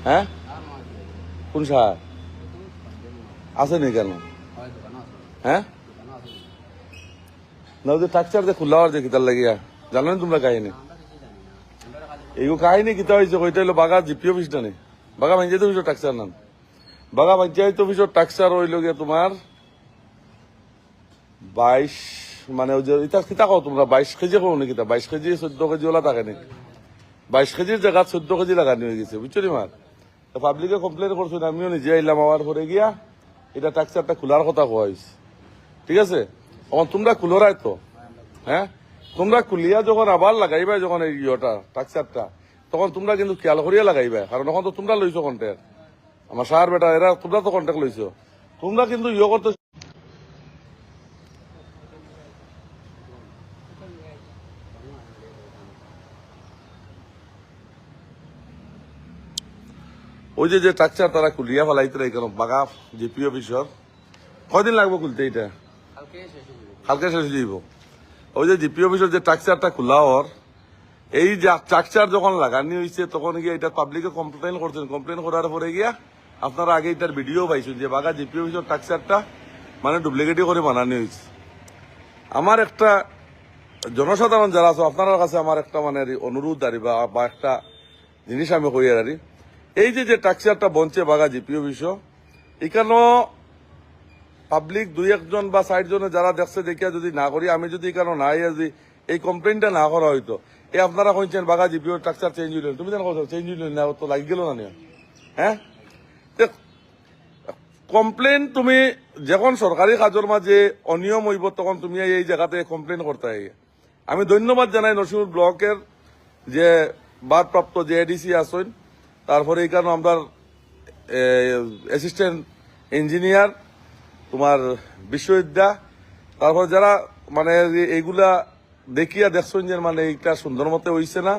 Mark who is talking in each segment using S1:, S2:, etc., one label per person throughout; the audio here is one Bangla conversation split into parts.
S1: হ্যাঁ কোন সার আছে নি কেন হ্যাঁ না ওদের টাকচার যে খোলা হওয়ার যে কিতার লাগিয়া জানো না তোমরা কাহিনী এইগো কাহিনী কিতা হয়েছে ওইটা হলো বাগা জিপি অফিস টানে বাগা পঞ্চায়েত অফিসের টাকচার নাম বাগা পঞ্চায়েত অফিসের টাকচার হইল গিয়ে তোমার 22 মানে ওই যে এটা কিতা কও তোমরা 22 কেজি কও নাকি 22 কেজি 14 কেজি ওলা থাকে নাকি 22 কেজির জায়গা 14 কেজি লাগানি হয়ে গেছে বুঝছো নি মার পাবলিকে কমপ্লেন করছো আমিও নিজে আইলাম আমার পরে গিয়া এটা টাকচারটা খোলার কথা কোয়া হয়েছে ঠিক আছে এখন তোমরা খুলোরাই তো হ্যাঁ তোমরা খুলিয়া যখন আবার লাগাইবা যখন এই ইয়েটা টাকচারটা তখন তোমরা কিন্তু খেয়াল করিয়া লাগাইবা কারণ এখন তো তোমরা লইছো কন্ট্যাক্ট আমার সার বেটা এরা তোমরা তো কন্ট্যাক্ট লইছো তোমরা কিন্তু ইয়ে করতে ওই যে টাকচার তারা খুলিয়া ফেলাইতে এখানে বাগা জিপি অফিসর কয়দিন লাগবে খুলতে এটা কালকে শেষ হয়ে যাইব ওই যে জিপি অফিসের যে টাকচারটা খোলা হওয়ার এই যে টাকচার যখন লাগানি হয়েছে তখন গিয়ে এটা পাবলিকে কমপ্লেন করছেন কমপ্লেন করার পরে গিয়া আপনারা আগে এটার ভিডিও পাইছেন যে বাগা জিপি অফিসের টাকচারটা মানে ডুপ্লিকেটই করে বানানো হয়েছে আমার একটা জনসাধারণ যারা আছে আপনার কাছে আমার একটা মানে অনুরোধ দাঁড়ি বা একটা জিনিস আমি কই আর এই যে টাকচারটা বঞ্চে বাগা জিপি অফিস এখানেও পাবলিক 2-1 বা 60 জনে যারা দেখছে দেখিয়া যদি না করি আমি যদি এখানে না যদি এই কমপ্লেনটা না করা হইতো এই আপনারা কইছেন বাগা জিপিও স্ট্রাকচার চেঞ্জ হইলেন তুমি জানো চেঞ্জ হইলেন না তো লাগি গেল না হ্যাঁ কমপ্লেন তুমি যখন সরকারি কাজের মাঝে অনিয়ম হইব তখন তুমি এই জায়গাতে কমপ্লেন করতে আমি ধন্যবাদ জানাই নরসিংপুর ব্লকের যে ভারপ্রাপ্ত যে এডিসি আছেন তারপরে এখানে আমরা অ্যাসিস্ট্যান্ট ইঞ্জিনিয়ার তোমার বিশ্ববিদ্যা তারপর যারা মানে এইগুলা দেখিয়া দেখছেন যে মানে এইটা সুন্দর মতে হইছে না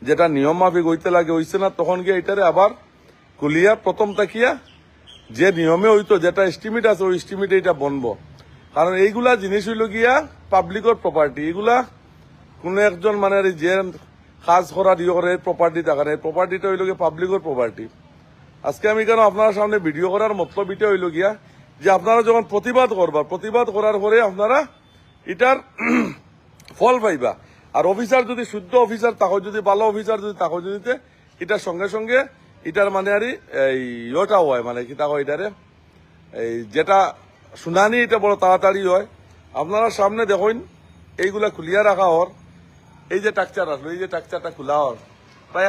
S1: যেটা নিয়ম মাফিক হইতে লাগে হইছে না তখন গিয়ে এটারে আবার কুলিয়া প্রথম তাকিয়া যে নিয়মে হইতো যেটা এস্টিমেট আছে ওই এস্টিমেটে এটা বনবো কারণ এইগুলা জিনিস হইল গিয়া পাবলিকের প্রপার্টি এগুলা কোন একজন মানে যে কাজ করার ইয়ে করে প্রপার্টি দেখা এই প্রপার্টিটা হইল গিয়া পাবলিকের প্রপার্টি আজকে আমি কেন আপনার সামনে ভিডিও করার মতলব এটা হইল গিয়া যে আপনারা যখন প্রতিবাদ করবা প্রতিবাদ করার পরে আপনারা এটার ফল পাইবা আর অফিসার যদি শুদ্ধ অফিসার তাকে যদি ভালো অফিসার যদি তাকে যদি এটার সঙ্গে সঙ্গে এটার মানে আর এই ইয়েটা হয় মানে কি তাকে এটারে এই যেটা শুনানি এটা বড় তাড়াতাড়ি হয় আপনারা সামনে দেখুন এইগুলা খুলিয়া রাখা হর এই যে টাকচার আসলো এই যে টাকচারটা খোলা হর প্রায়